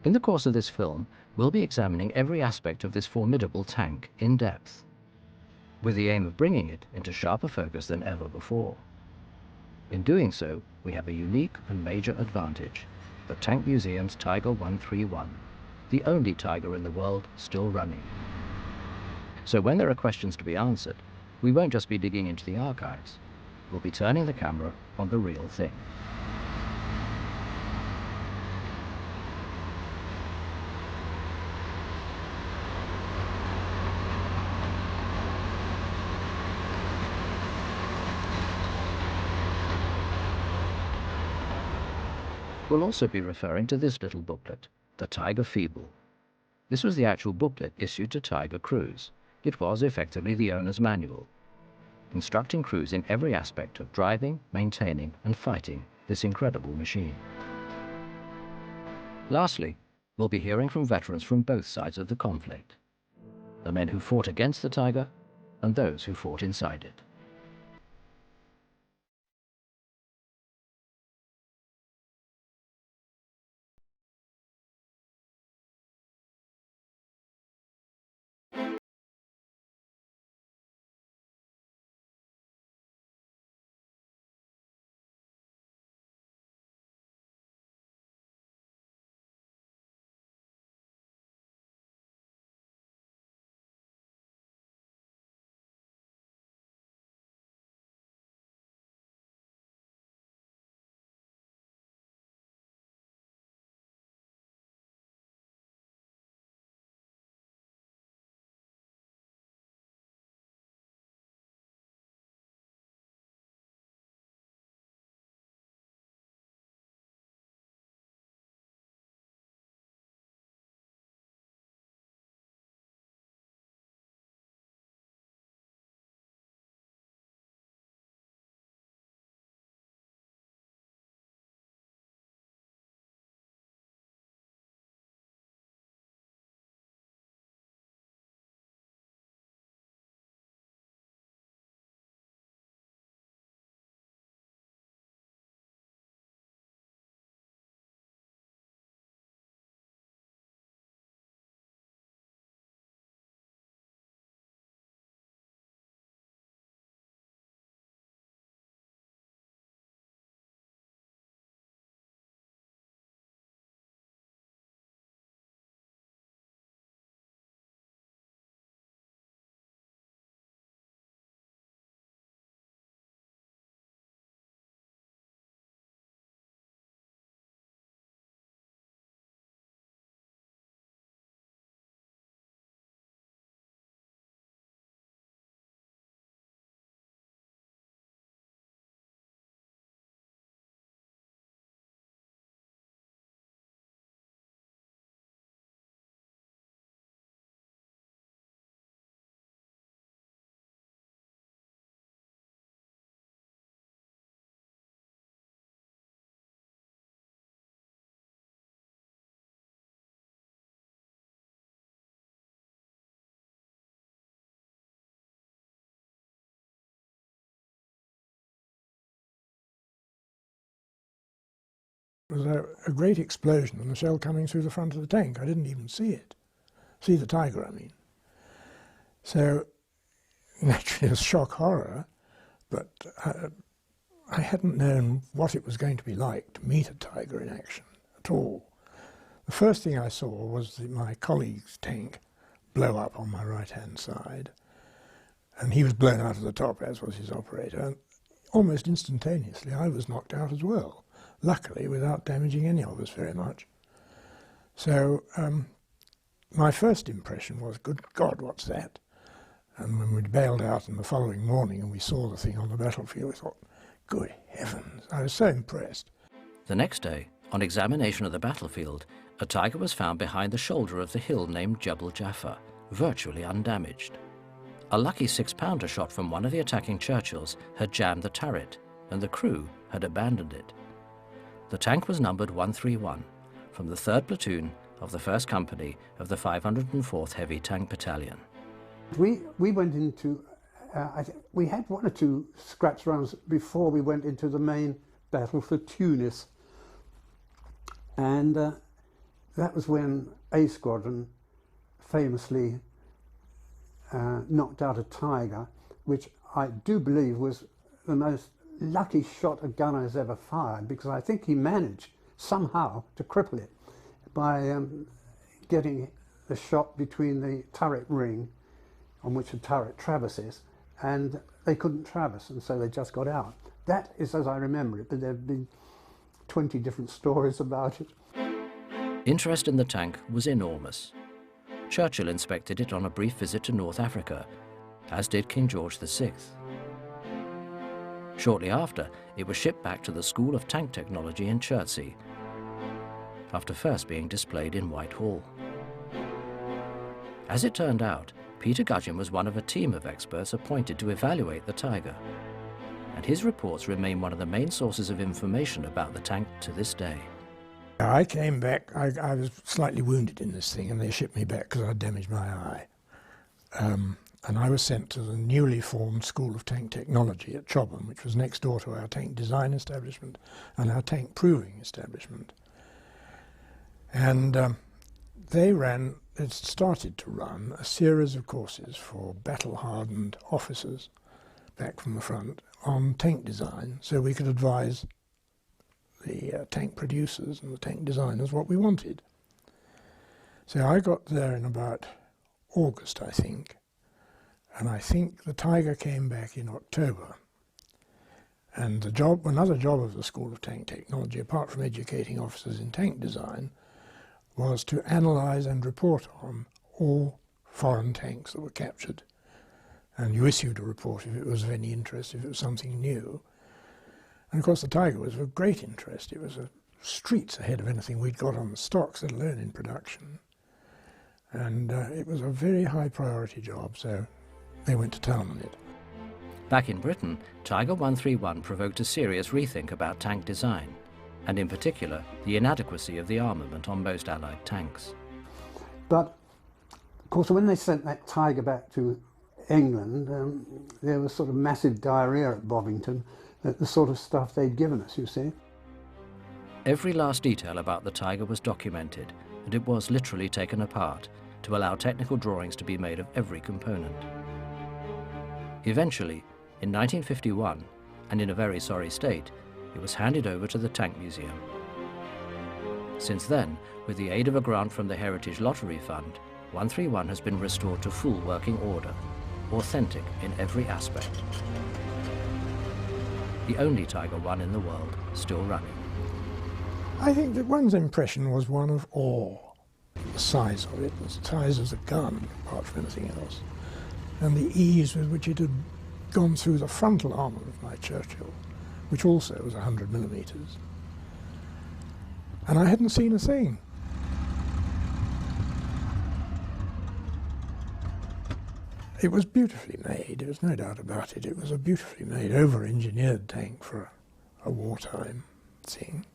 In the course of this film, we'll be examining every aspect of this formidable tank in depth, with the aim of bringing it into sharper focus than ever before. In doing so, we have a unique and major advantage: the Tank Museum's Tiger 131, the only Tiger in the world still running. So when there are questions to be answered, we won't just be digging into the archives, we'll be turning the camera on the real thing. We'll also be referring to this little booklet, the Tiger Feeble. This was the actual booklet issued to Tiger crews. It was effectively the owner's manual, instructing crews in every aspect of driving, maintaining, and fighting this incredible machine. Lastly, we'll be hearing from veterans from both sides of the conflict, the men who fought against the Tiger and those who fought inside it. It was a great explosion and a shell coming through the front of the tank. I didn't even see it. See the Tiger, I mean. So, naturally, it was shock horror, but I hadn't known what it was going to be like to meet a Tiger in action at all. The first thing I saw was my colleague's tank blow up on my right-hand side, and he was blown out of the top, as was his operator, and almost instantaneously I was knocked out as well, luckily without damaging any of us very much. So my first impression was, good God, what's that? And when we bailed out in the following morning and we saw the thing on the battlefield, we thought, good heavens, I was so impressed. The next day, on examination of the battlefield, a Tiger was found behind the shoulder of the hill named Jebel Jaffa, virtually undamaged. A lucky 6-pounder shot from one of the attacking Churchills had jammed the turret, and the crew had abandoned it. The tank was numbered 131, from the 3rd Platoon of the 1st Company of the 504th Heavy Tank Battalion. We went into, we had 1 or 2 scratch rounds before we went into the main battle for Tunis. And that was when A Squadron famously knocked out a Tiger, which I do believe was the most lucky shot a gunner has ever fired, because I think he managed somehow to cripple it by getting the shot between the turret ring on which the turret traverses, and they couldn't traverse, and so they just got out. That is as I remember it, but there have been 20 different stories about it. Interest in the tank was enormous. Churchill inspected it on a brief visit to North Africa, as did King George VI. Shortly after, it was shipped back to the School of Tank Technology in Chertsey, after first being displayed in Whitehall. As it turned out, Peter Gudgeon was one of a team of experts appointed to evaluate the Tiger, and his reports remain one of the main sources of information about the tank to this day. I came back, I was slightly wounded in this thing, and they shipped me back because I'd damaged my eye. And I was sent to the newly formed School of Tank Technology at Chobham, which was next door to our tank design establishment and our tank proving establishment. And it started to run a series of courses for battle-hardened officers back from the front on tank design, so we could advise the tank producers and the tank designers what we wanted. So I got there in about August, I think, and I think the Tiger came back in October. And another job of the School of Tank Technology, apart from educating officers in tank design, was to analyse and report on all foreign tanks that were captured. And you issued a report if it was of any interest, if it was something new. And of course the Tiger was of great interest. It was streets ahead of anything we'd got on the stocks, let alone in production. And it was a very high priority job, so they went to town on it. Back in Britain, Tiger 131 provoked a serious rethink about tank design, and in particular, the inadequacy of the armament on most Allied tanks. But, of course, when they sent that Tiger back to England, there was sort of massive diarrhoea at Bovington at the sort of stuff they'd given us, you see. Every last detail about the Tiger was documented, and it was literally taken apart to allow technical drawings to be made of every component. Eventually, in 1951, and in a very sorry state, it was handed over to the Tank Museum. Since then, with the aid of a grant from the Heritage Lottery Fund, 131 has been restored to full working order, authentic in every aspect. The only Tiger 1 in the world still running. I think that one's impression was one of awe. The size of it, the size of the gun, apart from anything else, and the ease with which it had gone through the frontal armour of my Churchill, which also was 100 millimetres. And I hadn't seen a thing. It was beautifully made, there was no doubt about it. It was a beautifully made, over-engineered tank for a wartime thing.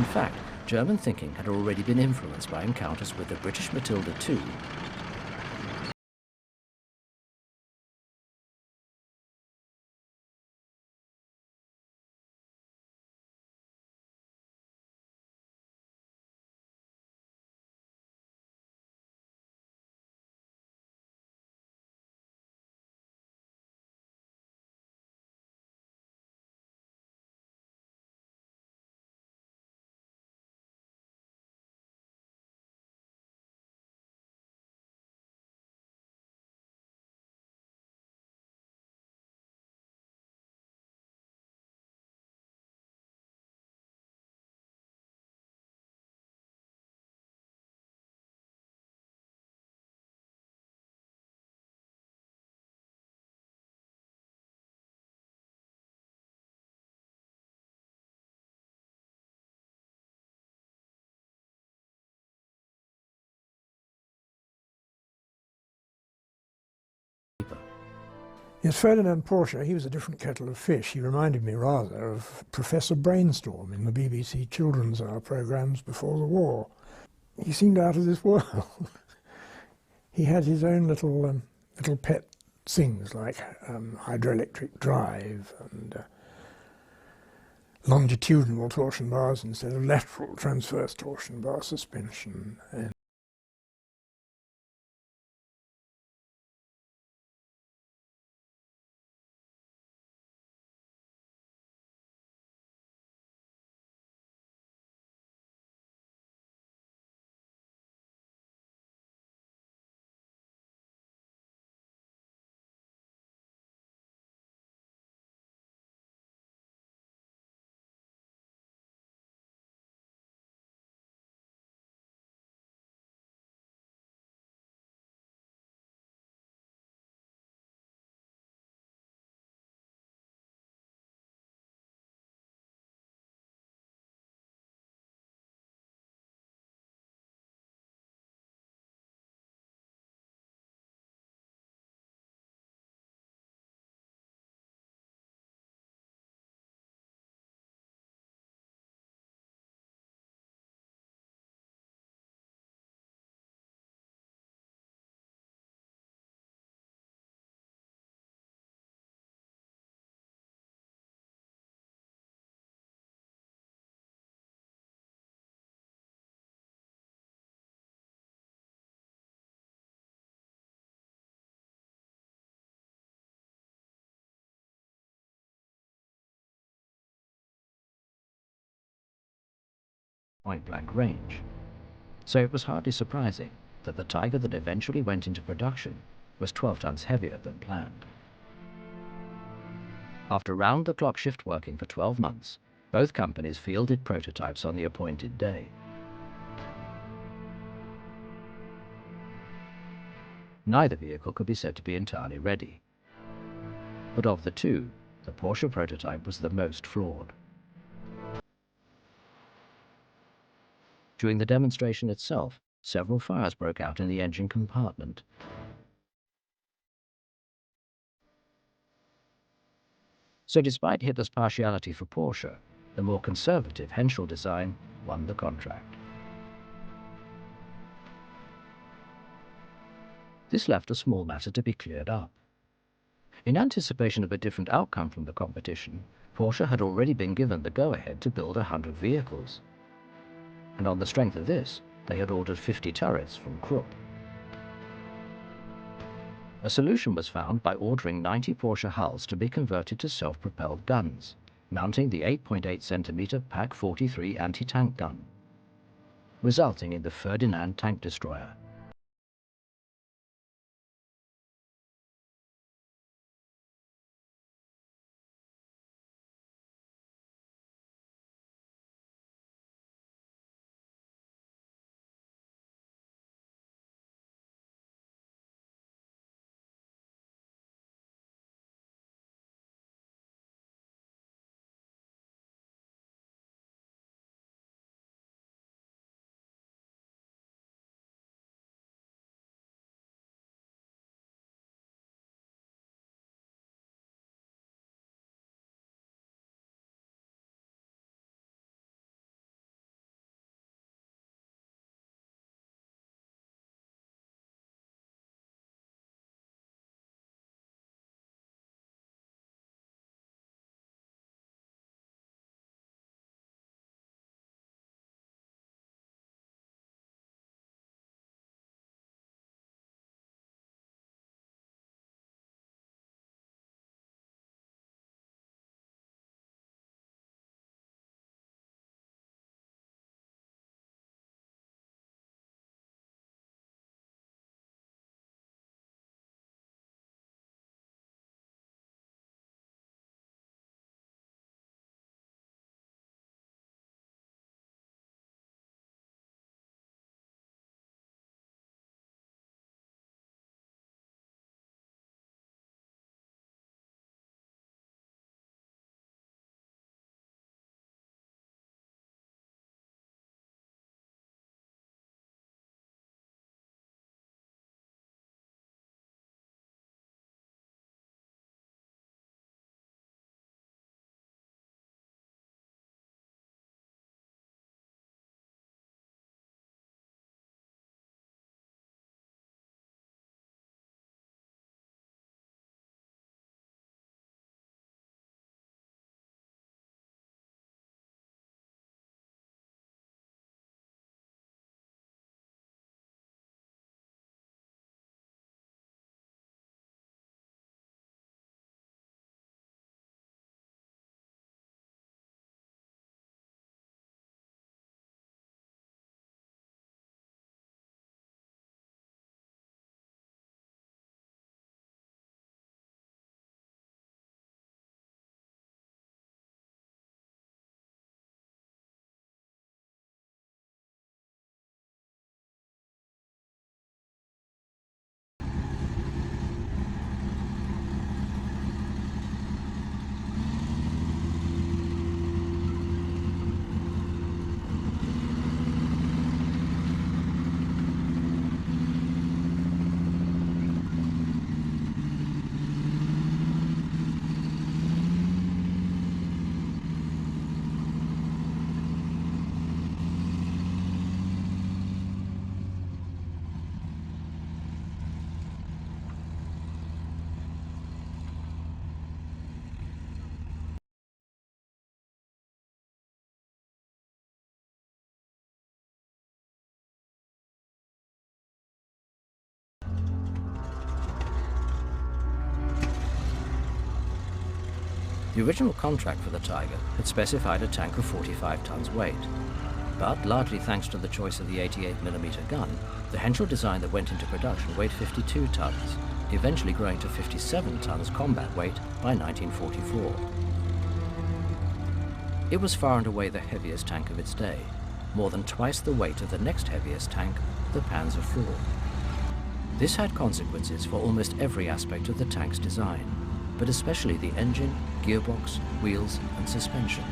In fact, German thinking had already been influenced by encounters with the British Matilda II. Yes, Ferdinand Porsche, he was a different kettle of fish. He reminded me rather of Professor Brainstorm in the BBC children's hour programmes before the war. He seemed out of this world. He had his own little pet things like hydroelectric drive and longitudinal torsion bars instead of lateral transverse torsion bar suspension. And point-blank range. So it was hardly surprising that the Tiger that eventually went into production was 12 tons heavier than planned. After round-the-clock shift working for 12 months, both companies fielded prototypes on the appointed day. Neither vehicle could be said to be entirely ready. But of the two, the Porsche prototype was the most flawed. During the demonstration itself, several fires broke out in the engine compartment. So despite Hitler's partiality for Porsche, the more conservative Henschel design won the contract. This left a small matter to be cleared up. In anticipation of a different outcome from the competition, Porsche had already been given the go-ahead to build 100 vehicles. And on the strength of this, they had ordered 50 turrets from Krupp. A solution was found by ordering 90 Porsche hulls to be converted to self-propelled guns, mounting the 8.8 centimeter Pak 43 anti-tank gun, resulting in the Ferdinand tank destroyer. The original contract for the Tiger had specified a tank of 45 tons weight. But largely thanks to the choice of the 88mm gun, the Henschel design that went into production weighed 52 tons, eventually growing to 57 tons combat weight by 1944. It was far and away the heaviest tank of its day, more than twice the weight of the next heaviest tank, the Panzer IV. This had consequences for almost every aspect of the tank's design, but especially the engine, gearbox, wheels, and suspension.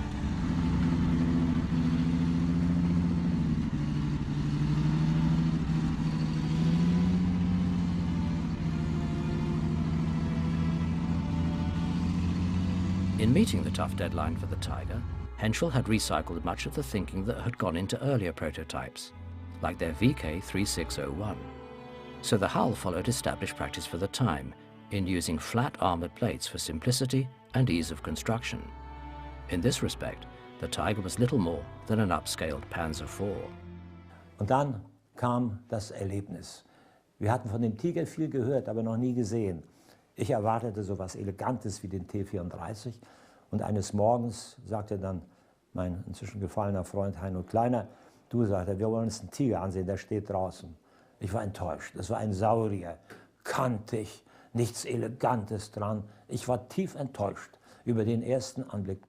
In meeting the tough deadline for the Tiger, Henschel had recycled much of the thinking that had gone into earlier prototypes, like their VK3601. So the hull followed established practice for the time in using flat armored plates for simplicity and ease of construction. In this respect, the Tiger was little more than an upscaled Panzer IV. Und dann kam das Erlebnis. Wir hatten von dem Tiger viel gehört, aber noch nie gesehen. Ich erwartete so etwas Elegantes wie den T-34 und eines Morgens sagte dann mein inzwischen gefallener Freund Heino Kleiner, du, sagte, wir wollen uns einen Tiger ansehen, der steht draußen. Ich war enttäuscht, es war ein Saurier, kantig, nichts Elegantes dran. Ich war tief enttäuscht über den ersten Anblick.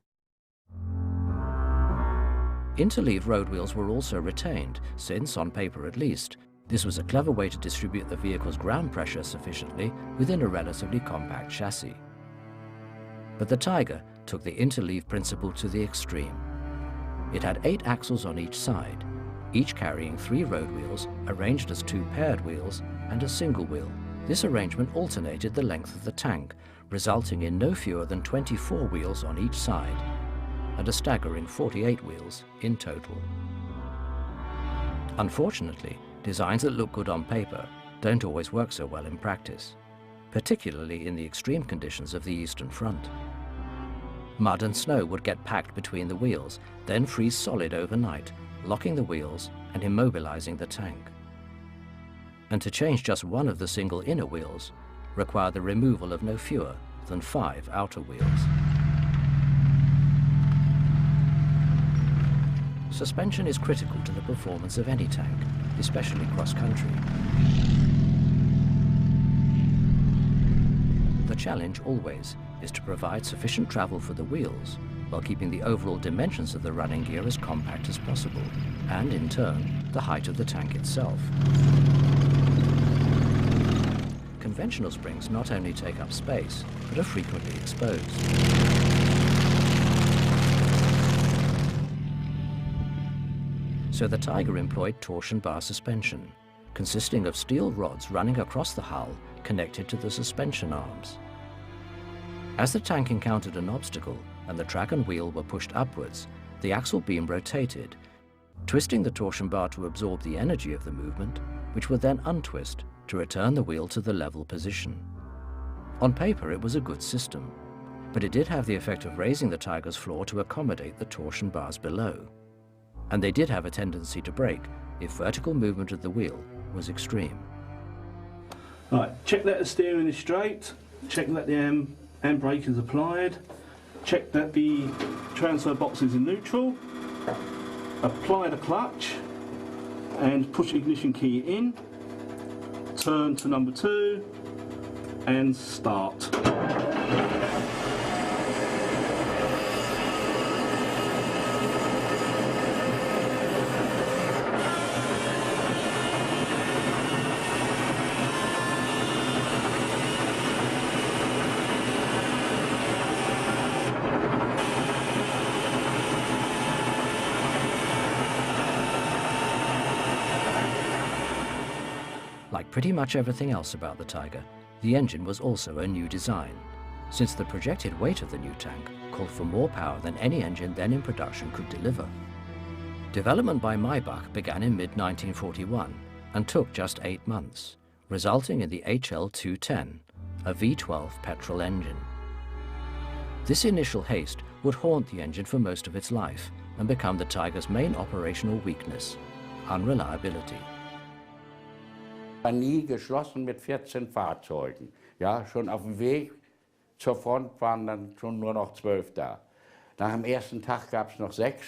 Interleave road wheels were also retained, since, on paper at least, this was a clever way to distribute the vehicle's ground pressure sufficiently within a relatively compact chassis. But the Tiger took the interleave principle to the extreme. It had 8 axles on each side, each carrying 3 road wheels arranged as 2 paired wheels and a single wheel. This arrangement alternated the length of the tank, resulting in no fewer than 24 wheels on each side, and a staggering 48 wheels in total. Unfortunately, designs that look good on paper don't always work so well in practice, particularly in the extreme conditions of the Eastern Front. Mud and snow would get packed between the wheels, then freeze solid overnight, locking the wheels and immobilizing the tank. And to change just one of the single inner wheels required the removal of no fewer than 5 outer wheels. Suspension is critical to the performance of any tank, especially cross-country. The challenge always is to provide sufficient travel for the wheels while keeping the overall dimensions of the running gear as compact as possible, and in turn, the height of the tank itself. Conventional springs not only take up space, but are frequently exposed. So the Tiger employed torsion bar suspension, consisting of steel rods running across the hull connected to the suspension arms. As the tank encountered an obstacle and the track and wheel were pushed upwards, the axle beam rotated, twisting the torsion bar to absorb the energy of the movement, which would then untwist to return the wheel to the level position. On paper, it was a good system, but it did have the effect of raising the Tiger's floor to accommodate the torsion bars below. And they did have a tendency to break if vertical movement of the wheel was extreme. Right, check that the steering is straight, check that the handbrake is applied, check that the transfer box is in neutral, apply the clutch and push ignition key in, turn to number 2 and start. Like pretty much everything else about the Tiger, the engine was also a new design, since the projected weight of the new tank called for more power than any engine then in production could deliver. Development by Maybach began in mid-1941 and took just 8 months, resulting in the HL210, a V12 petrol engine. This initial haste would haunt the engine for most of its life and become the Tiger's main operational weakness, unreliability. War nie geschlossen mit 14 Fahrzeugen. Ja, schon auf dem Weg zur Front waren dann schon nur noch 12 da. Nach dem ersten Tag gab es noch 6,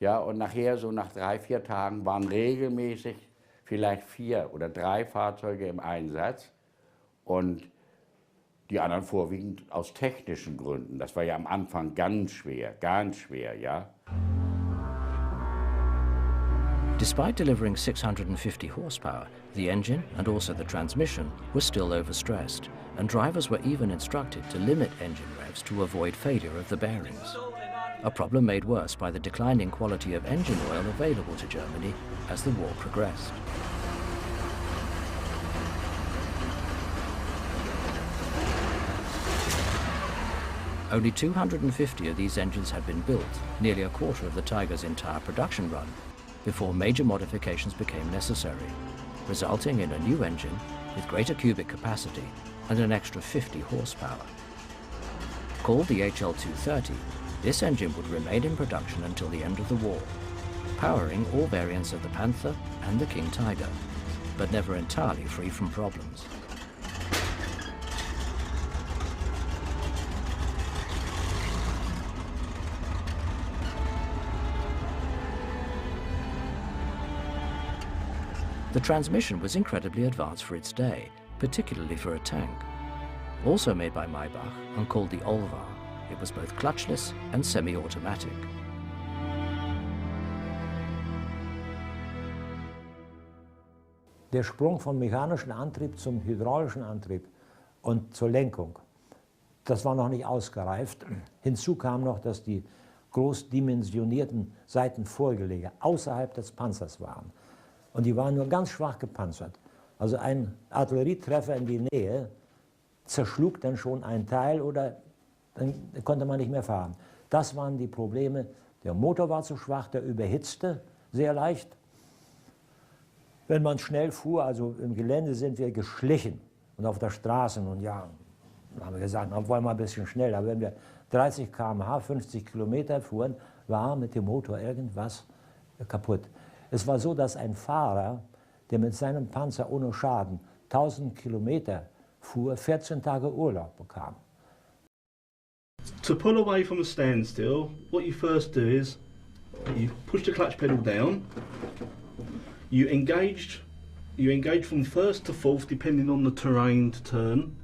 ja, und nachher, so nach 3, 4 Tagen, waren regelmäßig vielleicht 4 oder 3 Fahrzeuge im Einsatz und die anderen vorwiegend aus technischen Gründen. Das war ja am Anfang ganz schwer, ja. Despite delivering 650 horsepower, the engine and also the transmission were still overstressed, and drivers were even instructed to limit engine revs to avoid failure of the bearings. A problem made worse by the declining quality of engine oil available to Germany as the war progressed. Only 250 of these engines had been built, nearly a quarter of the Tiger's entire production run, before major modifications became necessary, resulting in a new engine with greater cubic capacity and an extra 50 horsepower. Called the HL230, this engine would remain in production until the end of the war, powering all variants of the Panther and the King Tiger, but never entirely free from problems. The transmission was incredibly advanced for its day, particularly for a tank. Also made by Maybach and called the Olvar, it was both clutchless and semi-automatic. Der Sprung vom mechanischen Antrieb zum hydraulischen Antrieb und zur Lenkung, das war noch nicht ausgereift. Hinzu kam noch, dass die großdimensionierten Seitenvorgelege außerhalb des Panzers waren. Und die waren nur ganz schwach gepanzert. Also ein Artillerietreffer in die Nähe zerschlug dann schon ein Teil oder dann konnte man nicht mehr fahren. Das waren die Probleme. Der Motor war zu schwach, der überhitzte sehr leicht. Wenn man schnell fuhr, also im Gelände sind wir geschlichen und auf der Straße, und ja, haben wir gesagt, na, wollen wir ein bisschen schnell. Aber wenn wir 30 km/h, 50 Kilometer fuhren, war mit dem Motor irgendwas kaputt. Es war so, dass ein Fahrer, der mit seinem Panzer ohne Schaden 1000 Kilometer fuhr, 14 Tage Urlaub bekam. To pull away from a standstill, what you first do is you push the clutch pedal down. You engage from first to fourth, depending on the terrain to turn,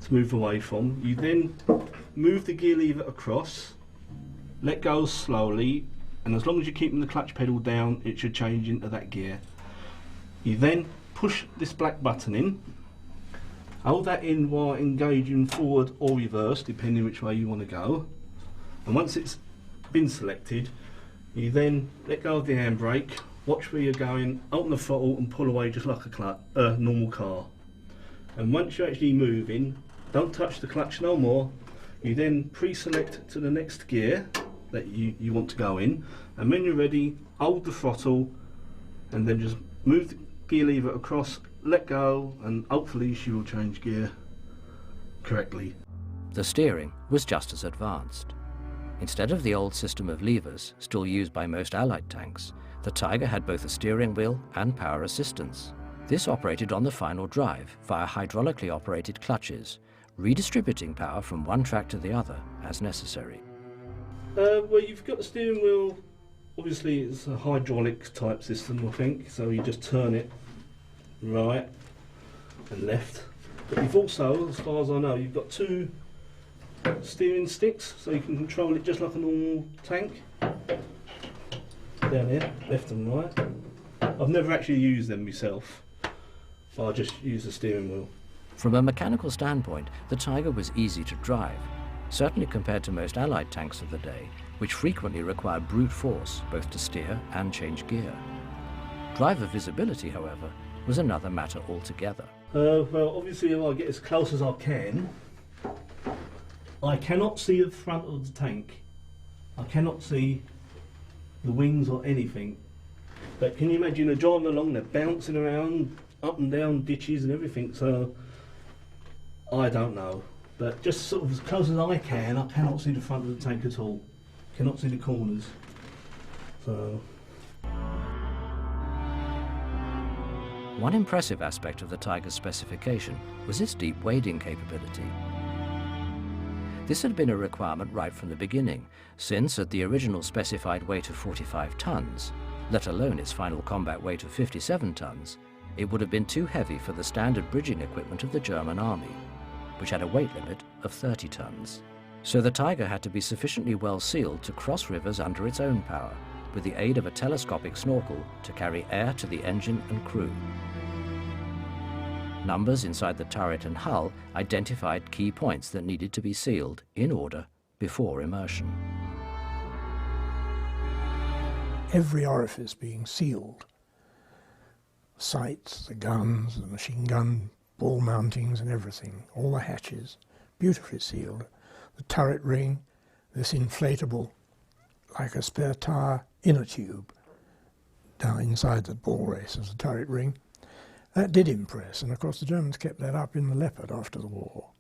to move away from. You then move the gear lever across, let go slowly, and as long as you're keeping the clutch pedal down, it should change into that gear. You then push this black button in, hold that in while engaging forward or reverse, depending which way you want to go. And once it's been selected, you then let go of the handbrake, watch where you're going, open the throttle and pull away just like a normal car. And once you're actually moving, don't touch the clutch no more. You then pre-select to the next gear that you want to go in, and when you're ready, hold the throttle and then just move the gear lever across, let go, and hopefully she will change gear correctly. The steering was just as advanced. Instead of the old system of levers still used by most Allied tanks, the Tiger had both a steering wheel and power assistance. This operated on the final drive via hydraulically operated clutches, redistributing power from one track to the other as necessary. Well, you've got the steering wheel, obviously it's a hydraulic type system, I think, so you just turn it right and left. But you've also, as far as I know, you've got 2 steering sticks, so you can control it just like a normal tank. Down here, left and right. I've never actually used them myself, but I just use the steering wheel. From a mechanical standpoint, the Tiger was easy to drive, certainly compared to most Allied tanks of the day, which frequently required brute force both to steer and change gear. Driver visibility, however, was another matter altogether. Well, obviously if I get as close as I cannot see the front of the tank. I cannot see the wings or anything. But can you imagine they're driving along, they're bouncing around, up and down ditches and everything, so I don't know. But just sort of as close as I cannot see the front of the tank at all. Cannot see the corners. So. One impressive aspect of the Tiger's specification was its deep wading capability. This had been a requirement right from the beginning, since at the original specified weight of 45 tons, let alone its final combat weight of 57 tons, it would have been too heavy for the standard bridging equipment of the German army, which had a weight limit of 30 tons. So the Tiger had to be sufficiently well sealed to cross rivers under its own power, with the aid of a telescopic snorkel to carry air to the engine and crew. Numbers inside the turret and hull identified key points that needed to be sealed in order before immersion. Every orifice being sealed. Sights, the guns, the machine gun, ball mountings and everything, all the hatches, beautifully sealed. The turret ring, this inflatable, like a spare tire inner tube, down inside the ball race of the turret ring. That did impress, and of course the Germans kept that up in the Leopard after the war.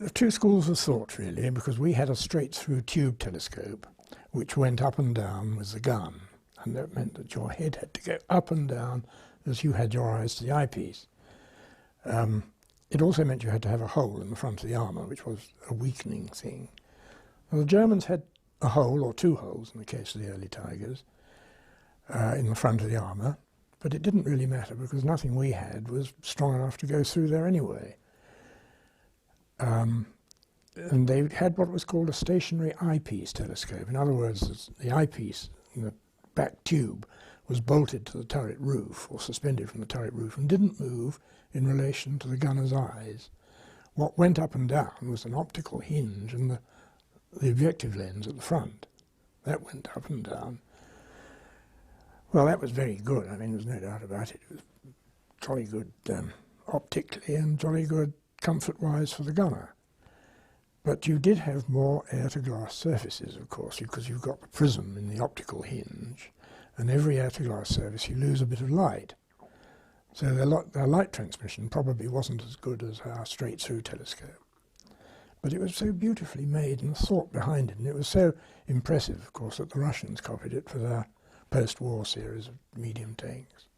There are two schools of thought, really, because we had a straight-through tube telescope which went up and down with the gun, and that meant that your head had to go up and down as you had your eyes to the eyepiece. It also meant you had to have a hole in the front of the armour, which was a weakening thing. Now, the Germans had a hole, or two holes in the case of the early Tigers, in the front of the armour, but it didn't really matter because nothing we had was strong enough to go through there anyway. And they had what was called a stationary eyepiece telescope. In other words, the eyepiece in the back tube was bolted to the turret roof, or suspended from the turret roof, and didn't move in relation to the gunner's eyes. What went up and down was an optical hinge and the objective lens at the front. That went up and down. Well, that was very good. I mean, there's no doubt about it. It was jolly good optically and jolly good comfort-wise for the gunner. But you did have more air-to-glass surfaces, of course, because you've got the prism in the optical hinge, and every air-to-glass surface you lose a bit of light. So their light transmission probably wasn't as good as our straight-through telescope. But it was so beautifully made, and the thought behind it, and it was so impressive, of course, that the Russians copied it for their post-war series of medium tanks.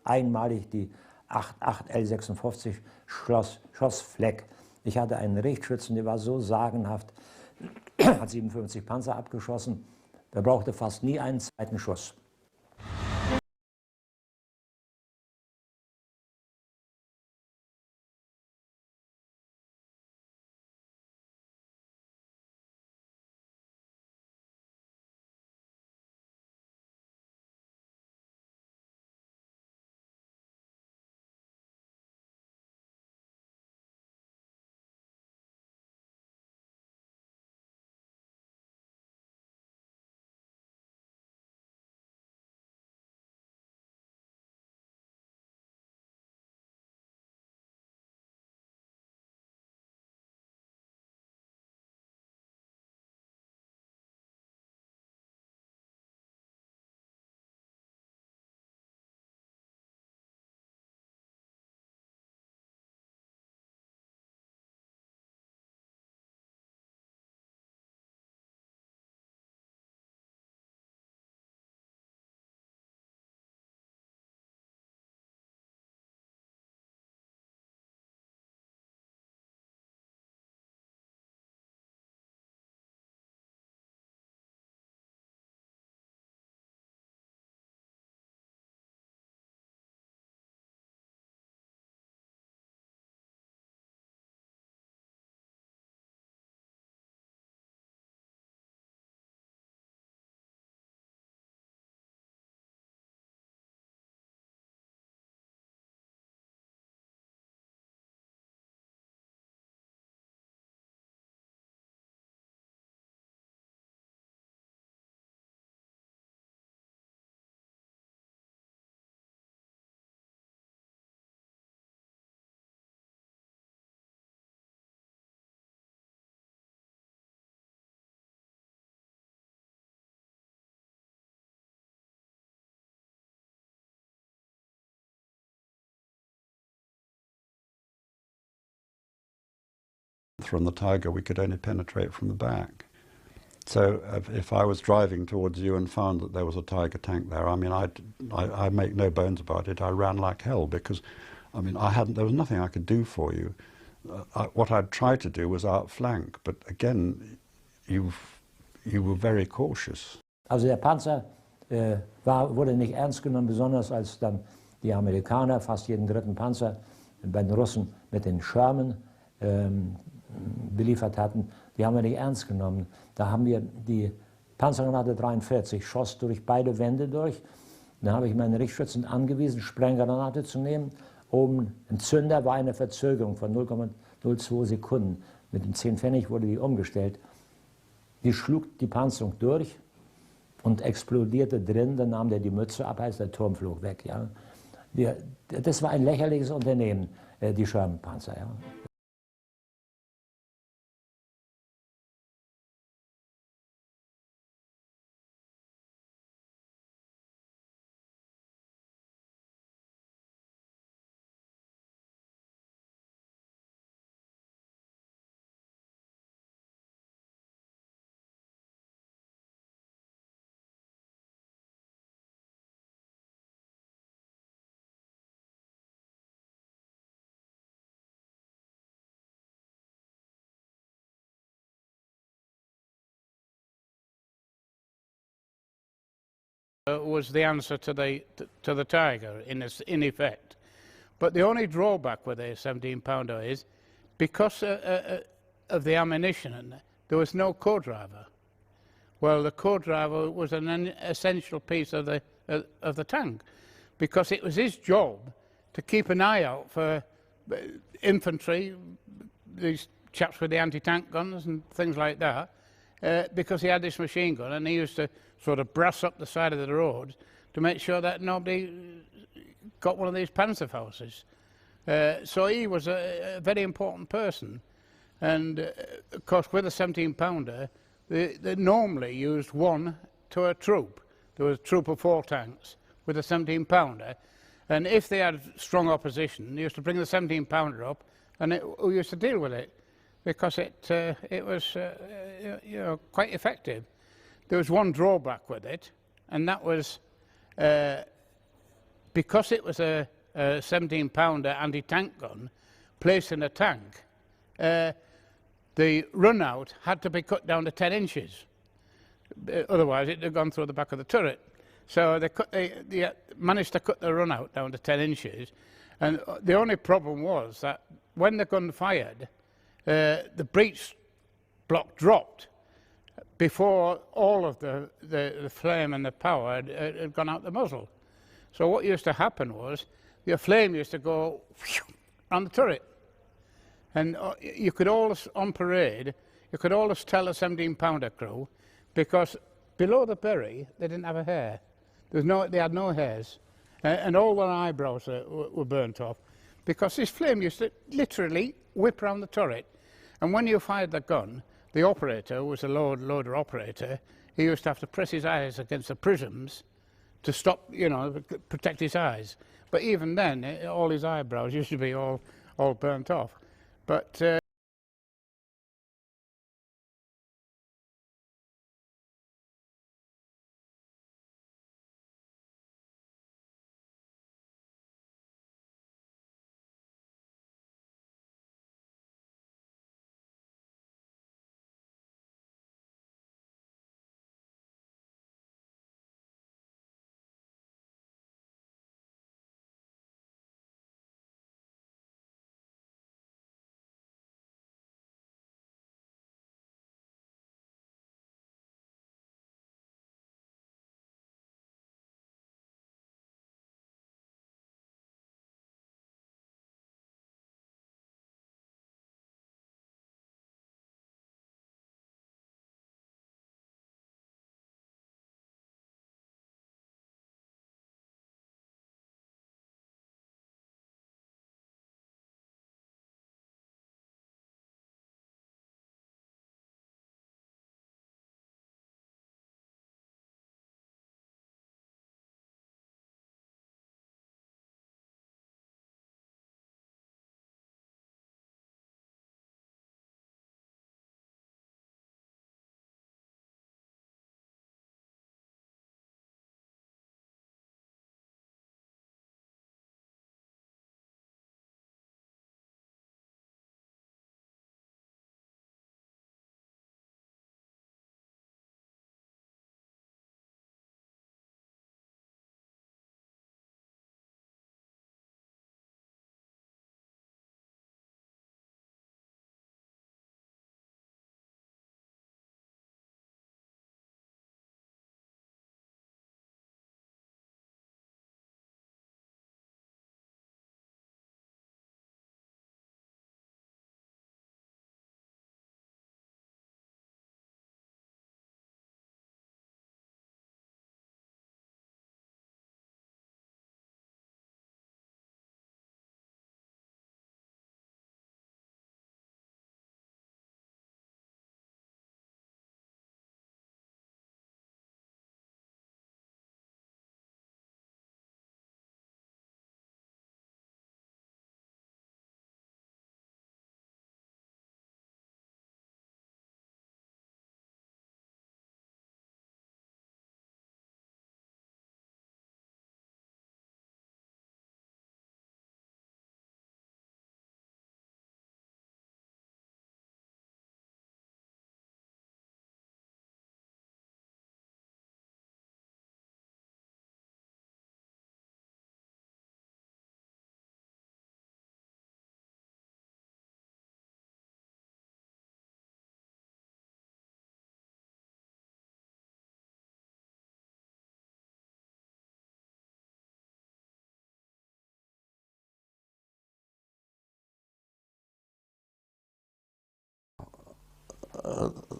Einmalig die 88 L56 schoss Fleck. Ich hatte einen Richtschützen, der war so sagenhaft, hat 57 Panzer abgeschossen, der brauchte fast nie einen zweiten Schuss. Arthur and the Tiger, we could only penetrate from the back. So if I was driving towards you and found that there was a Tiger tank there, I mean, I make no bones about it, I ran like hell, because, I mean, there was nothing I could do for you. What I'd tried to do was outflank, but again, you were very cautious. Also der Panzer wurde nicht ernst genommen, besonders als dann die Amerikaner fast jeden dritten Panzer bei den Russen mit den Sherman beliefert hatten. Die haben wir nicht ernst genommen. Da haben wir die Panzergranate 43, schoss durch beide Wände durch. Dann habe ich meinen Richtschützen angewiesen, Sprenggranate zu nehmen. Oben ein Zünder war eine Verzögerung von 0,02 Sekunden. Mit dem 10 Pfennig wurde die umgestellt. Die schlug die Panzerung durch und explodierte drin. Dann nahm der die Mütze ab, heißt der Turm flog weg. Ja. Das war ein lächerliches Unternehmen, die Sherman-Panzer. Ja. Was the answer to the Tiger in effect. But the only drawback with a 17-pounder is because of the ammunition, there was no co-driver. Well, the co-driver was an essential piece of the tank, because it was his job to keep an eye out for infantry, these chaps with the anti-tank guns and things like that, because he had this machine gun, and he used to sort of brass up the side of the road to make sure that nobody got one of these Panzerfausts. So he was a very important person. And of course, with a 17-pounder, they normally used one to a troop. There was a troop of 4 tanks with a 17-pounder. And if they had strong opposition, they used to bring the 17-pounder up, and we used to deal with it, because it was you know, quite effective. There was one drawback with it, and that was because it was a 17-pounder anti-tank gun placed in a tank, the run-out had to be cut down to 10 inches. Otherwise, it would have gone through the back of the turret. So they managed to cut the run-out down to 10 inches, and the only problem was that when the gun fired, the breech block dropped before all of the flame and the power had gone out the muzzle. So what used to happen was the flame used to go around the turret. And you could always, on parade, you could always tell a 17-pounder crew, because below the berry, they didn't have a hair. They had no hairs. And all their eyebrows were burnt off, because this flame used to literally whip around the turret. And when you fired the gun, the operator was a loader operator. He used to have to press his eyes against the prisms to stop, you know, protect his eyes. But even then, all his eyebrows used to be all burnt off. But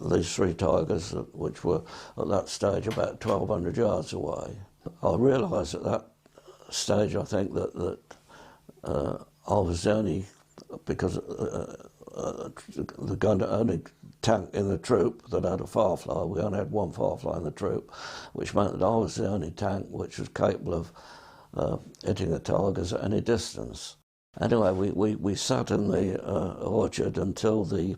these 3 tigers, which were at that stage about 1,200 yards away. I realised at that stage, I think, that I was the only, because the only tank in the troop that had a Firefly. We only had 1 Firefly in the troop, which meant that I was the only tank which was capable of hitting the tigers at any distance. Anyway, we sat in the orchard until the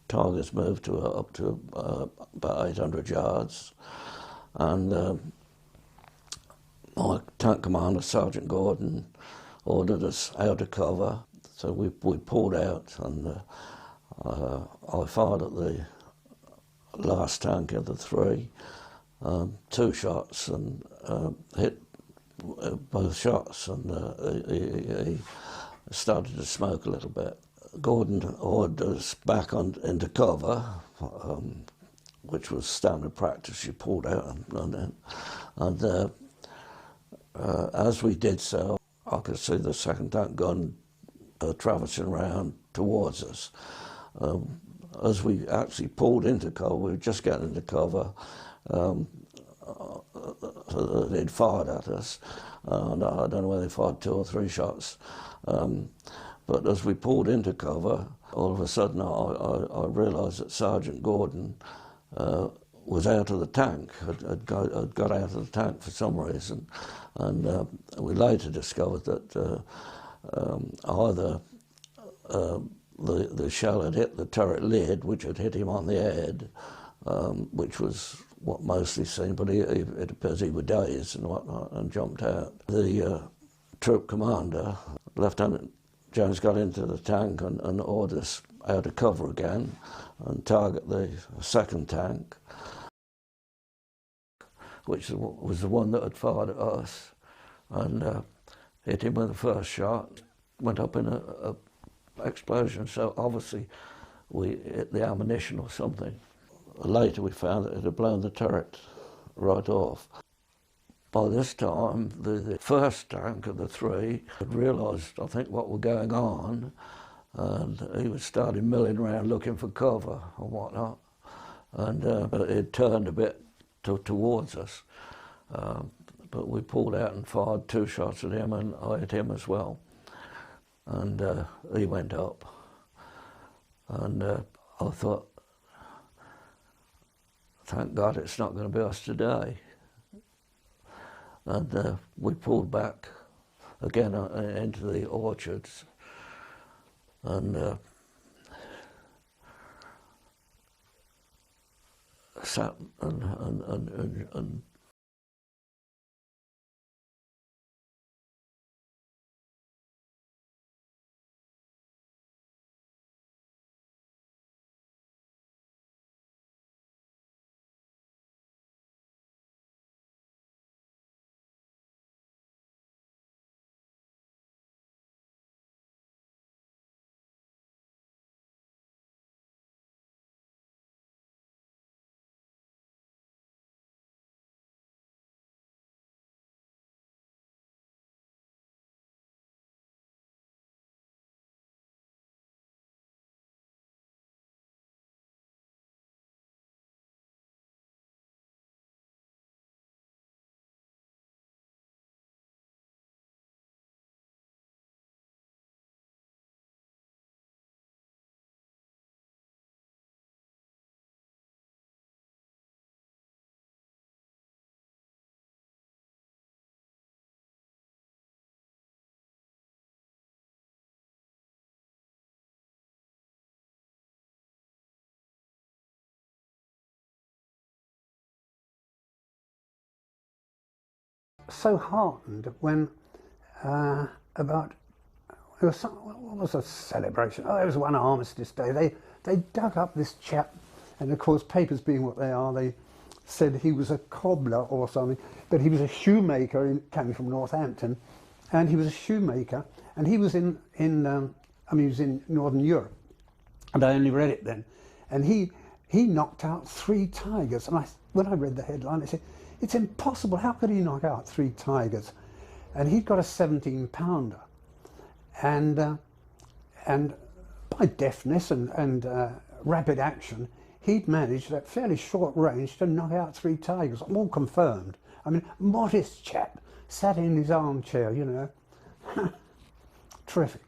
tigers moved up to about 800 yards, and my tank commander, Sergeant Gordon, ordered us out of cover. So we pulled out, and I fired at the last tank of the 3, 2 shots, and hit both shots, and he started to smoke a little bit. Gordon ordered us back into cover, which was standard practice. You pulled out, and as we did so, I could see the second tank gun traversing around towards us. As we actually pulled into cover, we were just getting into cover, they'd fired at us, and I don't know whether they fired 2 or 3 shots. But as we pulled into cover, all of a sudden I realised that Sergeant Gordon was out of the tank, had got out of the tank for some reason, and we later discovered that either the shell had hit the turret lid, which had hit him on the head, which was what mostly seemed, but it appears he was dazed and whatnot and jumped out. The troop commander, Lieutenant Jones, got into the tank and ordered us out of cover again and target the second tank, which was the one that had fired at us, and hit him with the first shot. Went up in a explosion, so obviously we hit the ammunition or something. Later we found that it had blown the turret right off. By this time, the first tank of the 3 had realised, I think, what was going on, and he was starting milling around looking for cover and whatnot, and it turned a bit towards us, but we pulled out and fired 2 shots at him, and I hit him as well, and he went up, and I thought, thank God it's not going to be us today. And we pulled back again into the orchards, and sat and so heartened when what was a celebration? Oh, it was one Armistice Day. They dug up this chap, and of course, papers being what they are, they said he was a cobbler or something, but he was a shoemaker coming from Northampton, and he was a shoemaker, and he was he was in Northern Europe, and I only read it then, and he knocked out 3 tigers, and when I read the headline, I said, it's impossible, how could he knock out 3 tigers? And he'd got a 17-pounder, and by deafness and rapid action, he'd managed at fairly short range to knock out 3 tigers, all confirmed. I mean, modest chap, sat in his armchair, you know. Terrific.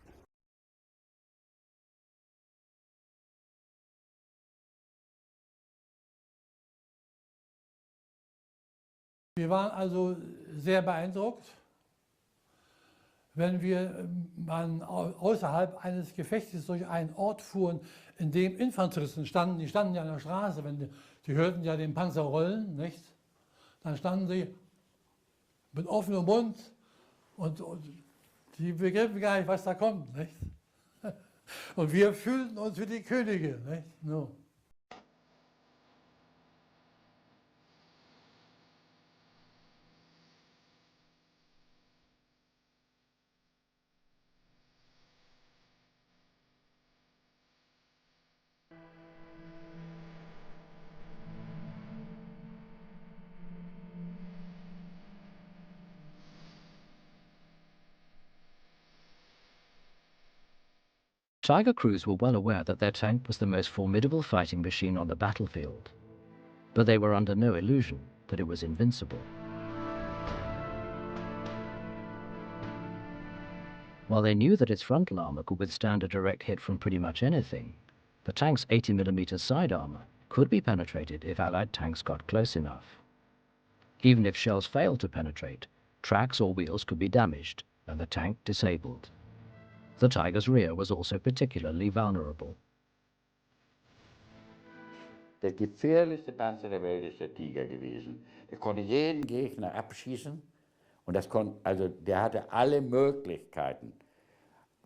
Wir waren also sehr beeindruckt, wenn wir außerhalb eines Gefechtes durch einen Ort fuhren, in dem Infanteristen standen. Die standen ja an der Straße, die hörten ja den Panzer rollen, nicht? Dann standen sie mit offenem Mund und die begriffen gar nicht, was da kommt, nicht? Und wir fühlten uns wie die Könige, nicht? No. Tiger crews were well aware that their tank was the most formidable fighting machine on the battlefield, but they were under no illusion that it was invincible. While they knew that its frontal armor could withstand a direct hit from pretty much anything, the tank's 80mm side armor could be penetrated if Allied tanks got close enough. Even if shells failed to penetrate, tracks or wheels could be damaged and the tank disabled. The Tiger's rear was also particularly vulnerable. Der gefährlichste Panzer der Welt ist der Tiger gewesen. Der konnte jeden Gegner abschießen und also der hatte alle Möglichkeiten.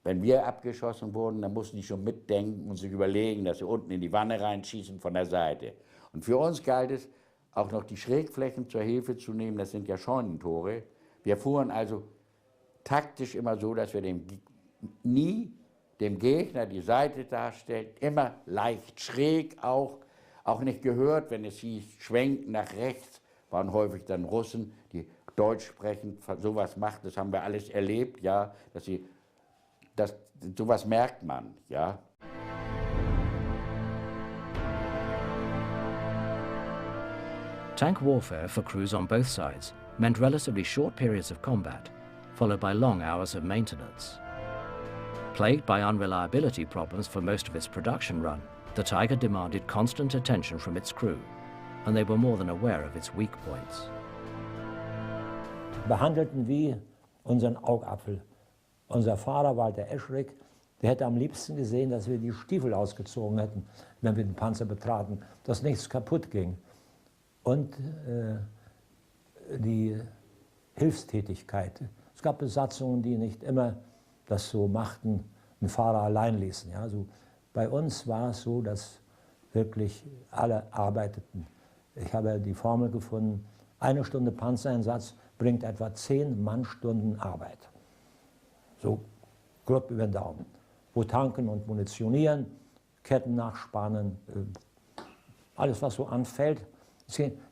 Wenn wir abgeschossen wurden, dann mussten die schon mitdenken und sich überlegen, dass sie unten in die Wanne reinschießen von der Seite. Und für uns galt es, auch noch die Schrägflächen zur Hilfe zu nehmen, das sind ja Scheunentore. Wir fuhren also taktisch immer so, dass wir nie dem Gegner die Seite darstellen, immer leicht schräg auch nicht gehört, wenn es hieß, schwenken nach rechts, waren häufig dann Russen, die Deutsch sprechen, sowas macht, das haben wir alles erlebt, ja, sowas merkt man, ja. Tank warfare for crews on both sides meant relatively short periods of combat, followed by long hours of maintenance. Plagued by unreliability problems for most of its production run, the Tiger demanded constant attention from its crew, and they were more than aware of its weak points. Behandelten wie unseren Augapfel. Unser Fahrer Walter Eschrick, der hätte am liebsten gesehen, dass wir die Stiefel ausgezogen hätten, wenn wir den Panzer betraten, dass nichts kaputt ging. Und die Hilfstätigkeit. Es gab Besatzungen, die nicht immer das so machten, einen Fahrer allein ließen. Ja, also bei uns war es so, dass wirklich alle arbeiteten. Ich habe die Formel gefunden, 1 Stunde Panzereinsatz bringt etwa 10 Mannstunden Arbeit. So grob über den Daumen. Wo tanken und munitionieren, Ketten nachspannen, alles was so anfällt.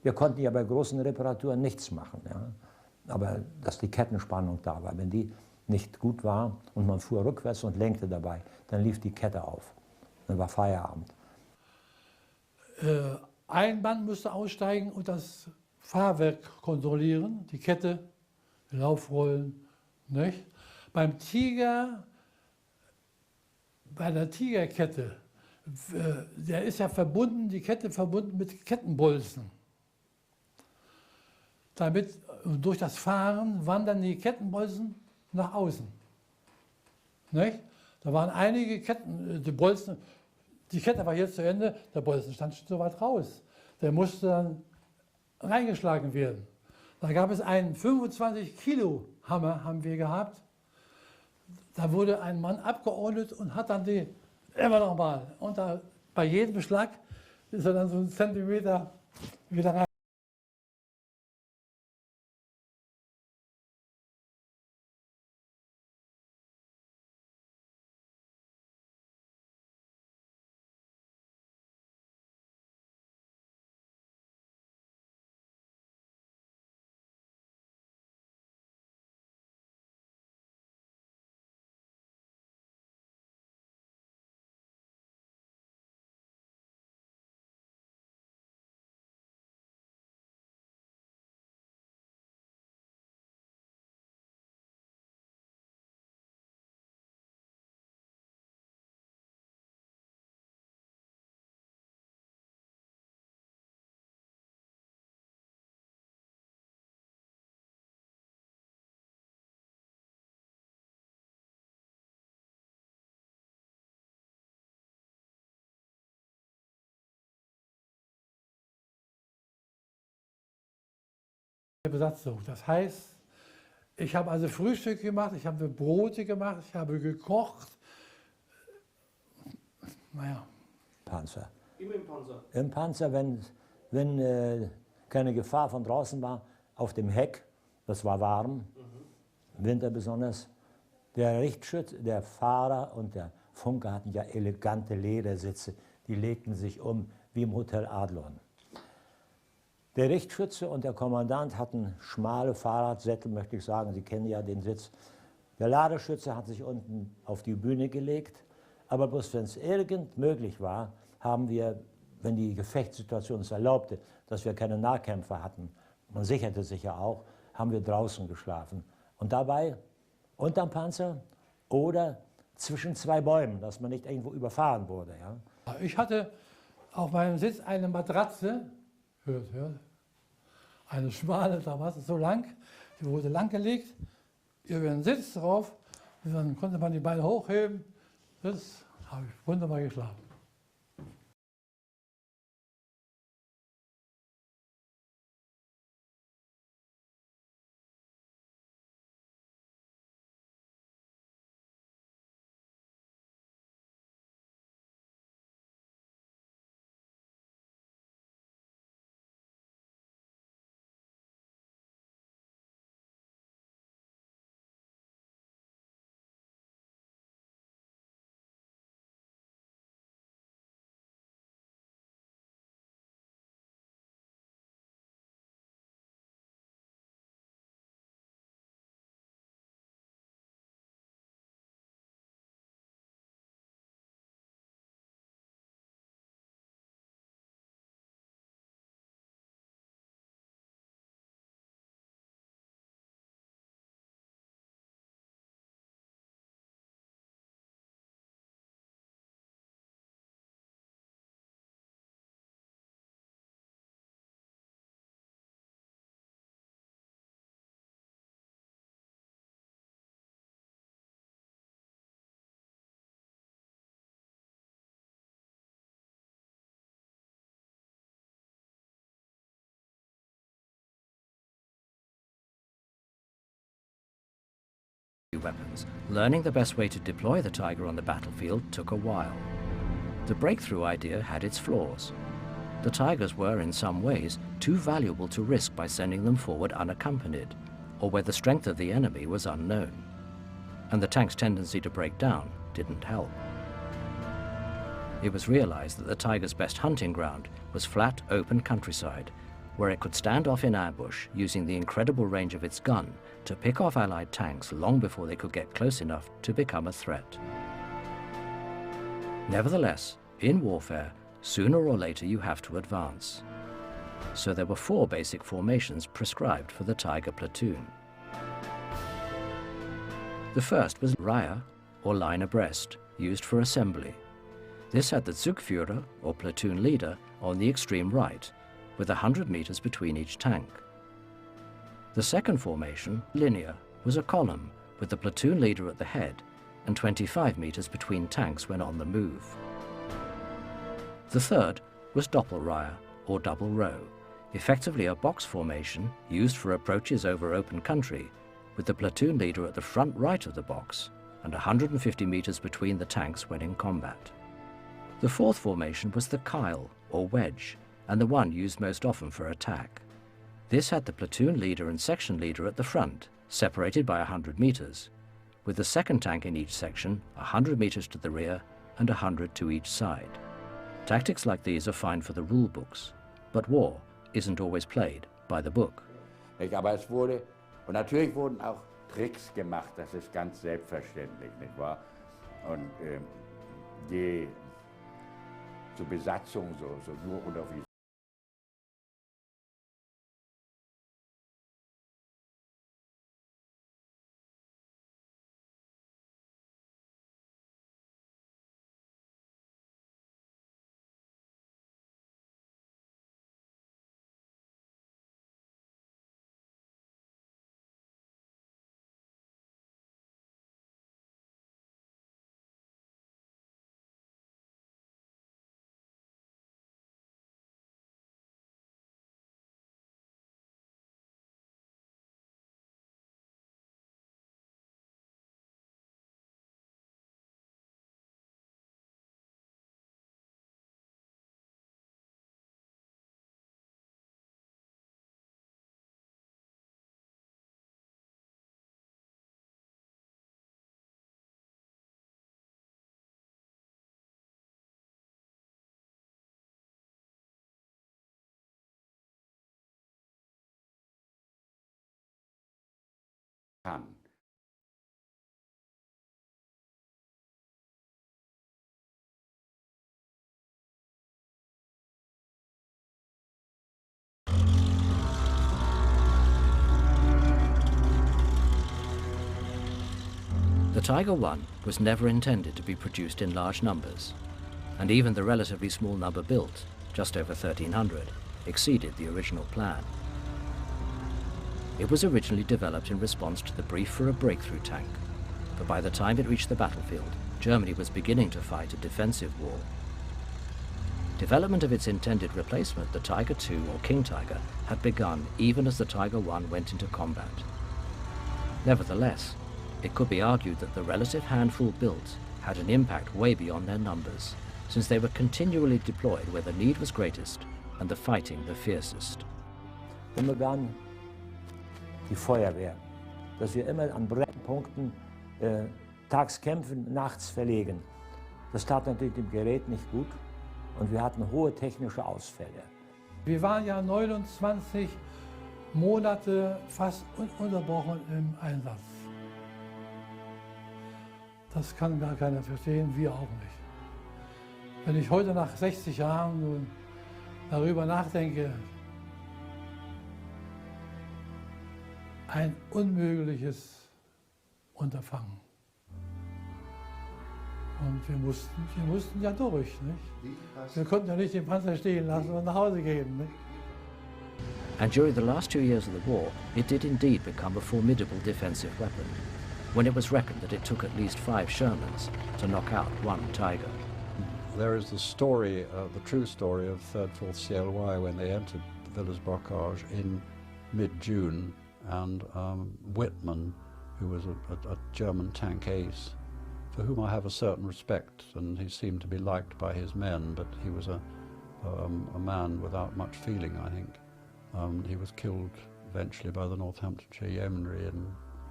Wir konnten ja bei großen Reparaturen nichts machen. Ja. Aber dass die Kettenspannung da war, wenn die nicht gut war und man fuhr rückwärts und lenkte dabei, dann lief die Kette auf. Dann war Feierabend. Ein Mann musste aussteigen und das Fahrwerk kontrollieren, die Kette, Laufrollen, nicht? Beim Tiger, bei der Tigerkette, der ist ja verbunden, die Kette verbunden mit Kettenbolzen. Damit durch das Fahren wandern die Kettenbolzen nach außen. Nicht? Da waren einige Ketten, die Bolzen, die Kette war jetzt zu Ende, der Bolzen stand schon so weit raus. Der musste dann reingeschlagen werden. Da gab es einen 25 Kilo Hammer, haben wir gehabt. Da wurde ein Mann abgeordnet und hat dann die immer noch mal. Und da, bei jedem Schlag ist er dann so einen Zentimeter wieder rein. Besatzung. Das heißt, ich habe also Frühstück gemacht, ich habe Brote gemacht, ich habe gekocht. Naja. Panzer. Immer im Panzer. Im Panzer, wenn keine Gefahr von draußen war, auf dem Heck, das war warm, im Winter besonders. Der Richtschütze, der Fahrer und der Funker hatten ja elegante Ledersitze, die legten sich um wie im Hotel Adlon. Der Richtschütze und der Kommandant hatten schmale Fahrradsättel, möchte ich sagen, Sie kennen ja den Sitz. Der Ladeschütze hat sich unten auf die Bühne gelegt, aber bloß wenn es irgend möglich war, haben wir, wenn die Gefechtssituation es erlaubte, dass wir keine Nahkämpfer hatten, man sicherte sich ja auch, haben wir draußen geschlafen. Und dabei unterm Panzer oder zwischen zwei Bäumen, dass man nicht irgendwo überfahren wurde. Ja. Ich hatte auf meinem Sitz eine Matratze, hört, eine schmale, da war es so lang, die wurde lang gelegt, über den Sitz drauf, und dann konnte man die Beine hochheben, das habe ich wunderbar geschlafen. Weapons, learning the best way to deploy the Tiger on the battlefield took a while. The breakthrough idea had its flaws. The Tigers were, in some ways, too valuable to risk by sending them forward unaccompanied, or where the strength of the enemy was unknown. And the tank's tendency to break down didn't help. It was realized that the Tiger's best hunting ground was flat, open countryside, where it could stand off in ambush using the incredible range of its gun to pick off Allied tanks long before they could get close enough to become a threat. Nevertheless, in warfare, sooner or later you have to advance. So there were 4 basic formations prescribed for the Tiger platoon. The first was Reihe, or line abreast, used for assembly. This had the Zugführer, or platoon leader, on the extreme right, with 100 meters between each tank. The second formation, Linie, was a column with the platoon leader at the head and 25 meters between tanks when on the move. The third was Doppelreihe, or double row, effectively a box formation used for approaches over open country, with the platoon leader at the front right of the box and 150 meters between the tanks when in combat. The fourth formation was the Keil, or wedge, and the one used most often for attack. This had the platoon leader and section leader at the front, separated by 100 meters, with the second tank in each section 100 meters to the rear and 100 to each side. Tactics like these are fine for the rule books, but war isn't always played by the book. Aber es wurde, und natürlich wurden auch Tricks gemacht, das ist ganz selbstverständlich, nicht wahr? Und die zur Besatzung so nur unter kann. The Tiger I was never intended to be produced in large numbers, and even the relatively small number built, just over 1,300, exceeded the original plan. It was originally developed in response to the brief for a breakthrough tank, but by the time it reached the battlefield, Germany was beginning to fight a defensive war. Development of its intended replacement, the Tiger II or King Tiger, had begun even as the Tiger I went into combat. Nevertheless, it could be argued that the relative handful built had an impact way beyond their numbers, since they were continually deployed where the need was greatest and the fighting the fiercest. Dann begann die Feuerwehr, dass wir immer an Brennpunkten tags kämpfen, nachts verlegen. Das tat natürlich dem Gerät nicht gut und wir hatten hohe technische Ausfälle. Wir waren ja 29 Monate fast ununterbrochen im Einsatz. Das kann gar keiner verstehen, wir auch nicht. Wenn ich heute nach 60 Jahren nun darüber nachdenke, ein unmögliches Unterfangen. Und wir mussten ja durch, nicht? Wir konnten ja nicht den Panzer stehen lassen und nach Hause gehen, nicht? And during the last 2 years of the war, it did indeed become a formidable defensive weapon, when it was reckoned that it took at least 5 Shermans to knock out 1 Tiger. There is the story, the true story of 3rd, 4th CLY when they entered Villers-Bocage in mid-June, and Whitman, who was a German tank ace, for whom I have a certain respect, and he seemed to be liked by his men, but he was a man without much feeling, I think. He was killed eventually by the Northamptonshire Yeomanry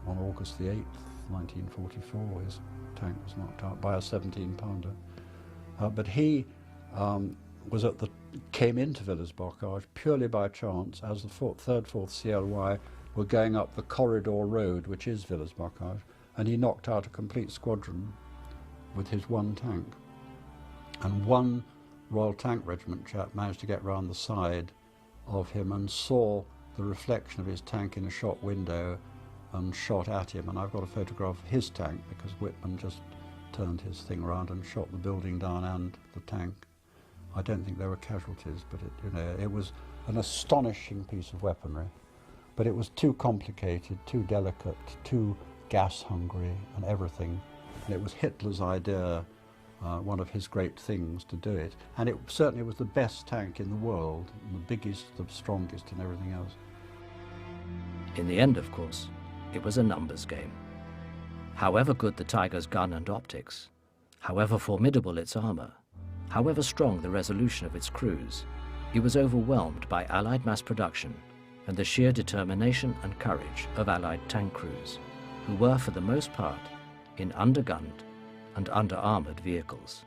on August the 8th, 1944. His tank was knocked out by a 17-pounder. But he came into Villers-Bocage purely by chance as the 3rd, 4th CLY were going up the corridor road, which is Villers-Bocage, and he knocked out a complete squadron with his 1 tank. And 1 Royal Tank Regiment chap managed to get round the side of him and saw the reflection of his tank in a shop window and shot at him. And I've got a photograph of his tank because Whitman just turned his thing around and shot the building down and the tank. I don't think there were casualties, but it was an astonishing piece of weaponry. But it was too complicated, too delicate, too gas-hungry and everything. And it was Hitler's idea, one of his great things, to do it. And it certainly was the best tank in the world, the biggest, the strongest and everything else. In the end, of course, it was a numbers game. However good the Tiger's gun and optics, however formidable its armor, however strong the resolution of its crews, he was overwhelmed by Allied mass production and the sheer determination and courage of Allied tank crews, who were for the most part in undergunned and under-armored vehicles.